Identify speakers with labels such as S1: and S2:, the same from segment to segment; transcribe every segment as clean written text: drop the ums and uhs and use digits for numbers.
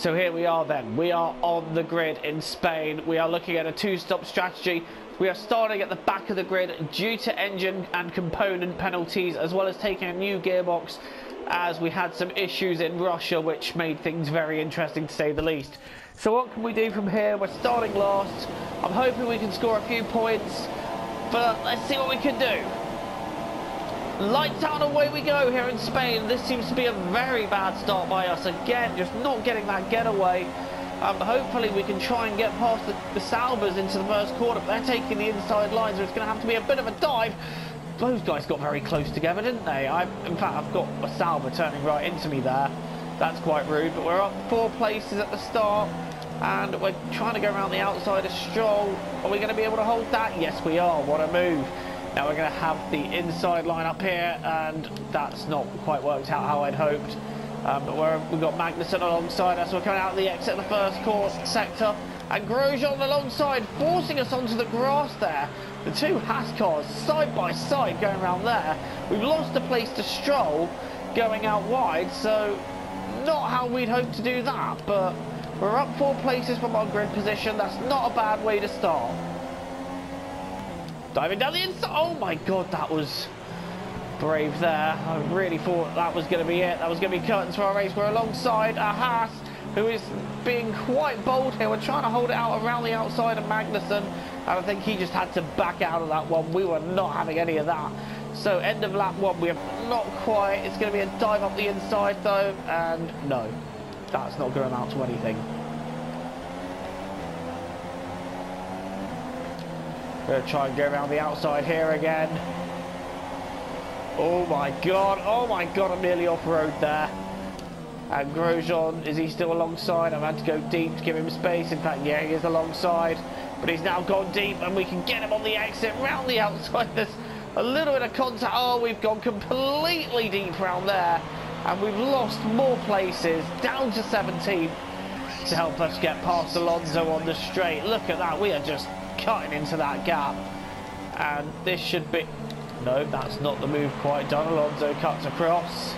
S1: So here we are then. We are on the grid in Spain. We are looking at a two-stop strategy. We are starting at the back of the grid due to engine and component penalties, as well as taking a new gearbox, as we had some issues in Russia which made things very interesting to say the least. So what can we do from here? We're starting last. I'm hoping we can score a few points, but let's see what we can do. Lights out, away we go here in Spain. This seems to be a very bad start by us again, just not getting that getaway. Hopefully we can try and get past the Saubers into the first corner, but they're taking the inside line, so it's going to have to be a bit of a dive. Those guys got very close together, didn't they? In fact, I've got a Sauber turning right into me there. That's quite rude, but we're up 4 places at the start, and we're trying to go around the outside of Stroll. Are we going to be able to hold that? Yes, we are. What a move. Now we're going to have the inside line up here, and that's not quite worked out how I'd hoped. But we've got Magnussen alongside us. We're coming out of the exit of the first course sector, and Grosjean alongside, forcing us onto the grass there. The two Haas cars side by side going around there. We've lost a place to Stroll going out wide, so not how we'd hoped to do that, but we're up 4 places from our grid position. That's not a bad way to start. Diving down the inside. Oh my god, that was brave there. I really thought that was going to be it. That was going to be curtains for our race. We're alongside a Haas, who is being quite bold here. We're trying to hold it out around the outside of Magnussen, and I think he just had to back out of that one. We were not having any of that. So end of lap 1, we have not quite. It's going to be a dive up the inside though, and no, that's not going to amount to anything. We're going to try and go around the outside here again. Oh my god, I'm nearly off-road there. And Grosjean, is he still alongside? I've had to go deep to give him space. In fact, yeah, he is alongside. But he's now gone deep, and we can get him on the exit, round the outside. There's a little bit of contact. Oh, we've gone completely deep round there. And we've lost more places, down to 17, to help us get past Alonso on the straight. Look at that, we are just cutting into that gap. And this should be... No, that's not the move quite done. Alonso cuts across.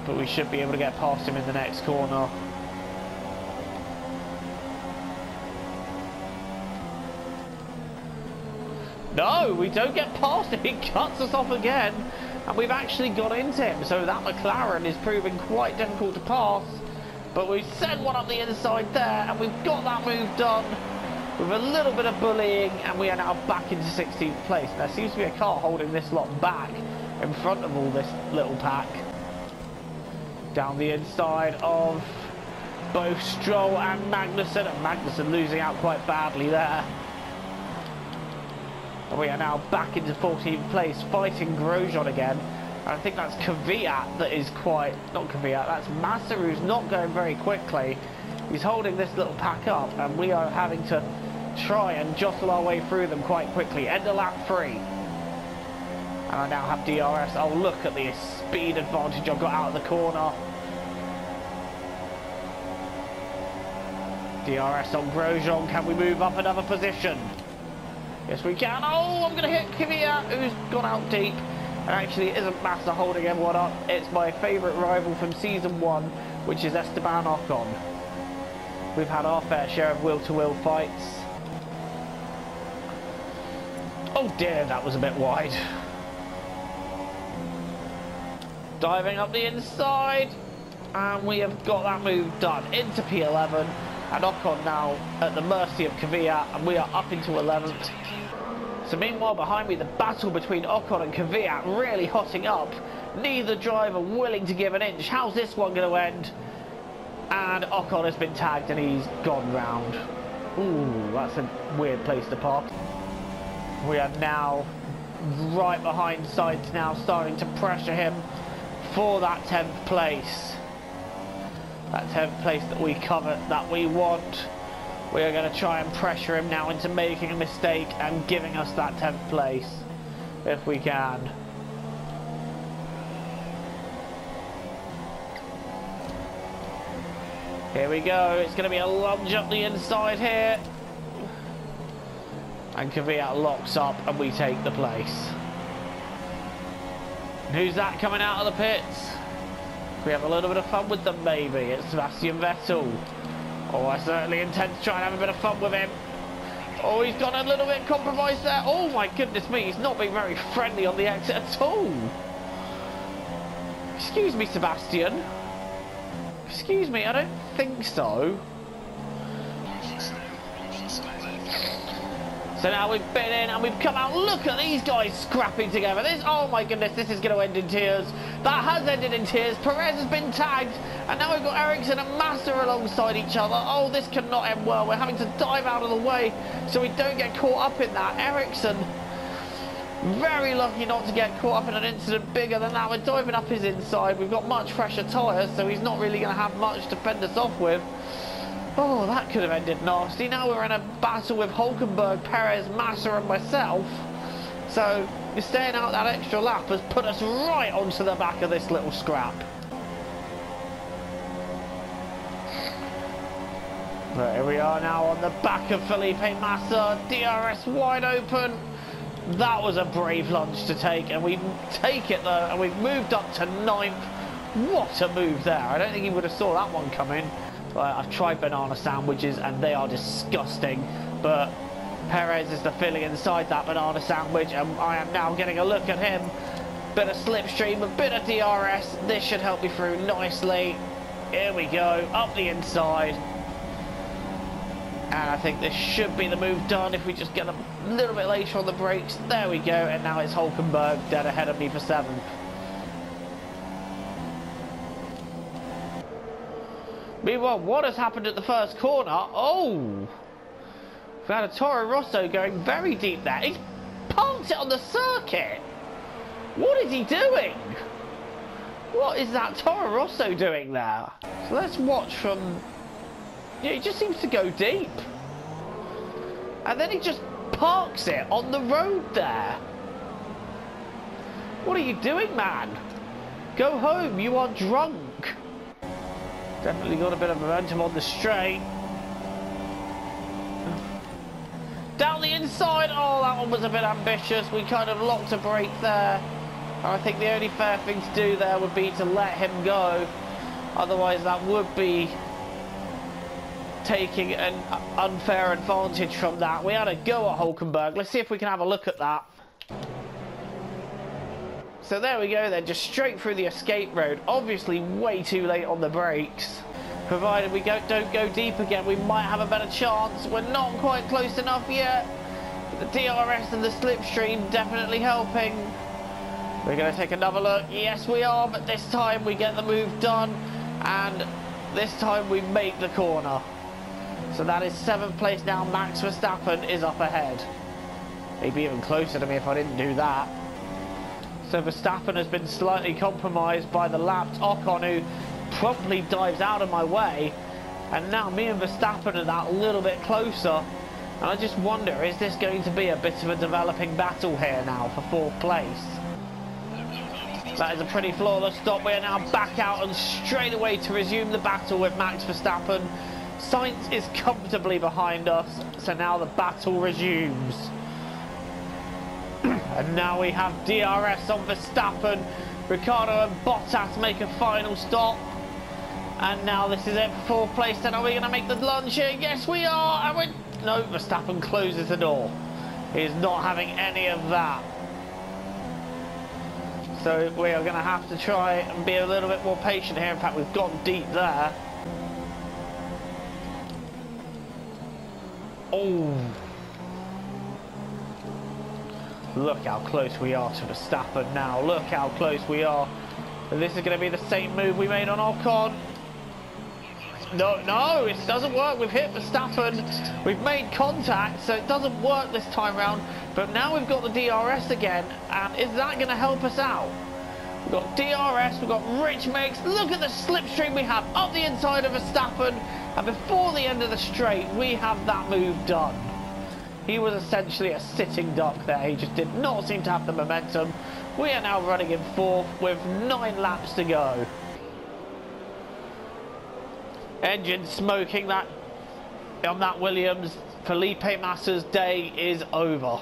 S1: But we should be able to get past him in the next corner. No, we don't get past him. He cuts us off again. And we've actually got into him. So that McLaren is proving quite difficult to pass. But we send one up the inside there. And we've got that move done with a little bit of bullying. And we are now back into 16th place. There seems to be a car holding this lot back in front of all this little pack. Down the inside of both Stroll and Magnussen. And Magnussen losing out quite badly there. And we are now back into 14th place, fighting Grosjean again. And I think that's Kvyat that is quite... Not Kvyat, that's Massa, who's not going very quickly. He's holding this little pack up, and we are having to try and jostle our way through them quite quickly. End of lap 3. And I now have DRS. Oh, look at the speed advantage I've got out of the corner. DRS on Grosjean. Can we move up another position? Yes, we can. Oh, I'm going to hit Kvyat, who's gone out deep. And actually, it isn't Massa holding everyone up. It's my favourite rival from Season 1, which is Esteban Ocon. We've had our fair share of wheel-to-wheel fights. Oh dear, that was a bit wide. Diving up the inside, and we have got that move done into P11, and Ocon now at the mercy of Kvyat, and we are up into 11th. So meanwhile behind me, the battle between Ocon and Kvyat really hotting up. Neither driver willing to give an inch. How's this one going to end? And Ocon has been tagged and he's gone round. Ooh, that's a weird place to park. We are now right behind Sainz now, starting to pressure him for that 10th place. That 10th place that we covet, that we want. We are going to try and pressure him now into making a mistake and giving us that 10th place, if we can. Here we go, it's going to be a lunge up the inside here. And Kvyat locks up and we take the place. And who's that coming out of the pits? We have a little bit of fun with them, maybe. It's Sebastian Vettel. Oh, I certainly intend to try and have a bit of fun with him. Oh, he's got a little bit compromised there. Oh, my goodness me. He's not being very friendly on the exit at all. Excuse me, Sebastian. Excuse me, I don't think so. So now we've been in and we've come out. Look at these guys scrapping together. This, oh my goodness, this is going to end in tears. That has ended in tears. Perez has been tagged. And now we've got Ericsson and Massa alongside each other. Oh, this cannot end well. We're having to dive out of the way so we don't get caught up in that. Ericsson, very lucky not to get caught up in an incident bigger than that. We're diving up his inside. We've got much fresher tyres, so he's not really going to have much to fend us off with. Oh, that could have ended nasty. Now we're in a battle with Hulkenberg, Perez, Massa and myself. So, staying out that extra lap has put us right onto the back of this little scrap. But here we are now on the back of Felipe Massa. DRS wide open. That was a brave lunge to take, and we take it though, and we've moved up to 9th. What a move there. I don't think he would have saw that one coming. I've tried banana sandwiches and they are disgusting, but Perez is the filling inside that banana sandwich, and I am now getting a look at him. Bit of slipstream, a bit of DRS. This should help me through nicely. Here we go, up the inside. And I think this should be the move done if we just get a little bit later on the brakes. There we go, and now it's Hulkenberg dead ahead of me for 7th. Meanwhile, what has happened at the first corner? Oh! We've had a Toro Rosso going very deep there. He's parked it on the circuit! What is he doing? What is that Toro Rosso doing there? So let's watch from... Yeah, he just seems to go deep. And then he just parks it on the road there. What are you doing, man? Go home, you are drunk. Definitely got a bit of momentum on the straight. Down the inside. Oh, that one was a bit ambitious. We kind of locked a brake there. And I think the only fair thing to do there would be to let him go. Otherwise, that would be taking an unfair advantage from that. We had a go at Hulkenberg. Let's see if we can have a look at that. So there we go then, just straight through the escape road. Obviously way too late on the brakes. Provided we don't go deep again, we might have a better chance. We're not quite close enough yet. The DRS and the slipstream definitely helping. We're going to take another look. Yes, we are, but this time we get the move done. And this time we make the corner. So that is 7th place now. Max Verstappen is up ahead. Maybe even closer to me if I didn't do that. So Verstappen has been slightly compromised by the lapped Ocon, who promptly dives out of my way. And now me and Verstappen are that little bit closer. And I just wonder, is this going to be a bit of a developing battle here now for 4th place? That is a pretty flawless stop. We are now back out and straight away to resume the battle with Max Verstappen. Sainz is comfortably behind us, so now the battle resumes. And now we have DRS on Verstappen. Ricciardo and Bottas make a final stop. And now this is it for 4th place. Then are we going to make the lunge here? Yes, we are. And no, Verstappen closes the door. He is not having any of that. So we are going to have to try and be a little bit more patient here. In fact, we've gone deep there. Oh. Look how close we are to Verstappen now. Look how close we are. And this is going to be the same move we made on Ocon. No, it doesn't work. We've hit Verstappen. We've made contact, so it doesn't work this time round. But now we've got the DRS again. And is that going to help us out? We've got DRS, we've got rich mix. Look at the slipstream we have up the inside of Verstappen. And before the end of the straight, we have that move done. He was essentially a sitting duck there. He just did not seem to have the momentum. We are now running in 4th with 9 laps to go. Engine smoking that on that Williams. Felipe Massa's day is over.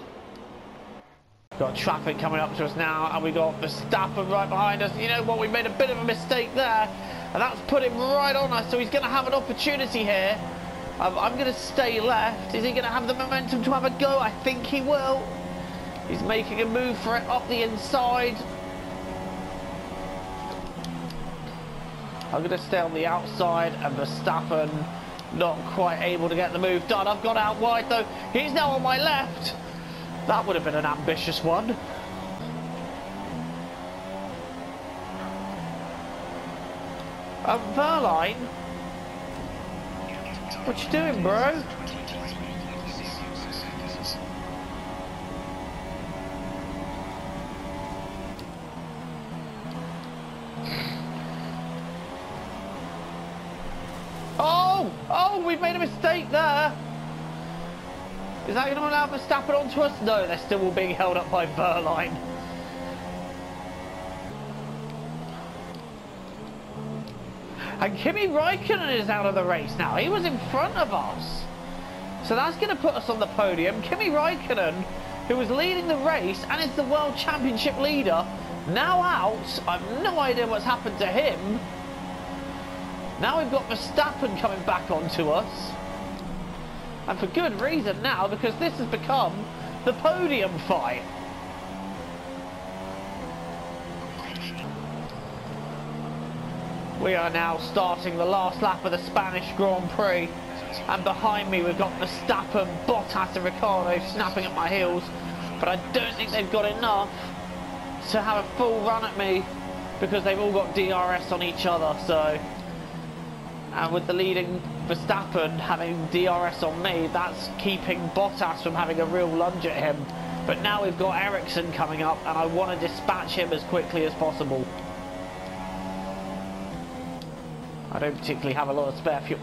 S1: Got traffic coming up to us now, and we got Verstappen right behind us. You know what? We made a bit of a mistake there, and that's put him right on us. So he's going to have an opportunity here. I'm going to stay left. Is he going to have the momentum to have a go? I think he will. He's making a move for it up the inside. I'm going to stay on the outside, and Verstappen not quite able to get the move done. I've got out wide though. He's now on my left. That would have been an ambitious one. Verline, what you doing, bro? Oh, we've made a mistake there. Is that going to allow Verstappen onto us? No, they're still being held up by Verline. And Kimi Raikkonen is out of the race now. He was in front of us. So that's going to put us on the podium. Kimi Raikkonen, who was leading the race and is the World Championship leader, now out. I have no idea what's happened to him. Now we've got Verstappen coming back onto us. And for good reason now, because this has become the podium fight. We are now starting the last lap of the Spanish Grand Prix. And behind me we've got Verstappen, Bottas and Ricciardo snapping at my heels. But I don't think they've got enough to have a full run at me, because they've all got DRS on each other, so... And with the leading Verstappen having DRS on me, that's keeping Bottas from having a real lunge at him. But now we've got Ericsson coming up, and I want to dispatch him as quickly as possible. I don't particularly have a lot of spare fuel.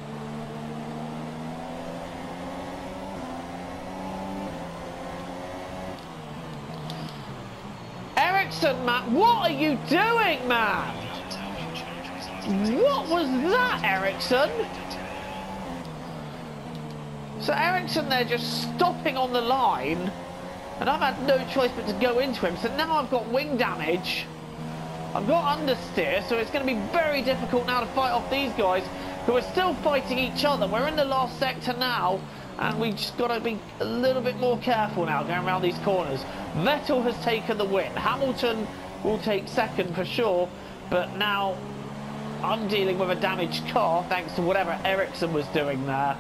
S1: Ericsson, man, what are you doing, man? What was that, Ericsson? So Ericsson there just stopping on the line, and I've had no choice but to go into him. So now I've got wing damage, I've got understeer, so it's going to be very difficult now to fight off these guys who are still fighting each other. We're in the last sector now, and we just got to be a little bit more careful now going around these corners. Vettel has taken the win. Hamilton will take second for sure, but now I'm dealing with a damaged car thanks to whatever Ericsson was doing there.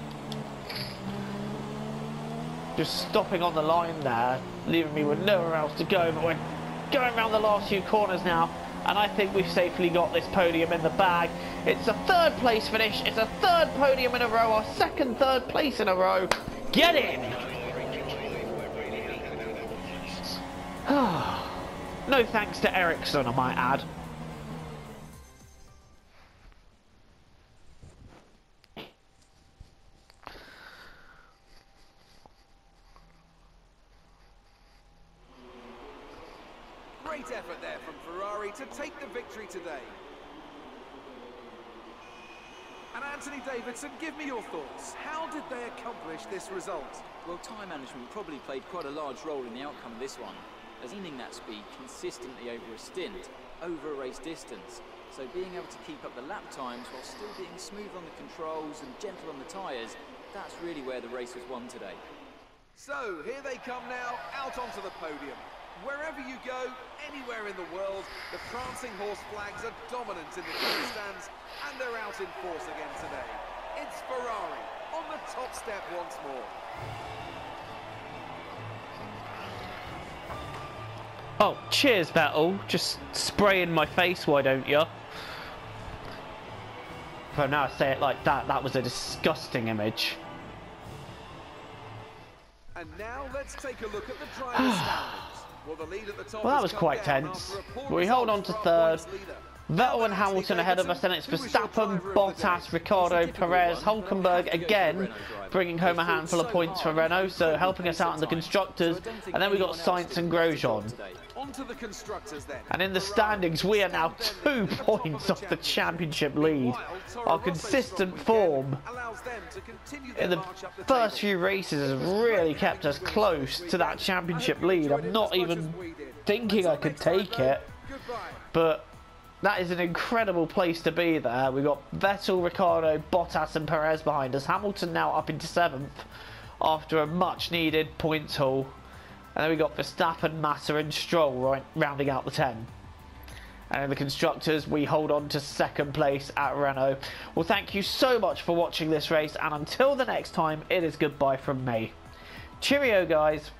S1: Just stopping on the line there, leaving me with nowhere else to go, but we're going around the last few corners now, and I think we've safely got this podium in the bag. It's a third place finish, it's a third podium in a row, our second third place in a row. Get in! No thanks to Ericsson, I might add.
S2: Great effort there from Ferrari to take the victory today. And Anthony Davidson, give me your thoughts. How did they accomplish this result?
S3: Well, time management probably played quite a large role in the outcome of this one, as maintaining that speed consistently over a stint, over a race distance. So being able to keep up the lap times while still being smooth on the controls and gentle on the tyres, that's really where the race was won today.
S2: So here they come now, out onto the podium. Wherever you go, anywhere in the world, the prancing horse flags are dominant in the grandstands, and they're out in force again today. It's Ferrari on the top step once more.
S1: Oh, cheers, Vettel. Just spray in my face, why don't you? But now I say it like that, that was a disgusting image.
S2: And now let's take a look at the driver's standings.
S1: Well, that was quite tense. We hold on to third. Vettel and Hamilton ahead of us, and it's Verstappen, Bottas, Ricciardo, Perez, Hülkenberg again, bringing home a handful of points for Renault, so helping us out in the constructors. And then we got Sainz and Grosjean.
S2: On to the constructors then.
S1: And in the standings, we are now 2 points off the championship lead. Our consistent form in the first few races has really kept us close to that championship lead. I'm not even thinking I could take it, but that is an incredible place to be there. We've got Vettel, Ricciardo, Bottas and Perez behind us. Hamilton now up into 7th after a much needed points haul. And then we got Verstappen, Massa and Stroll rounding out the 10. And in the constructors, we hold on to 2nd place at Renault. Well, thank you so much for watching this race, and until the next time, it is goodbye from me. Cheerio, guys.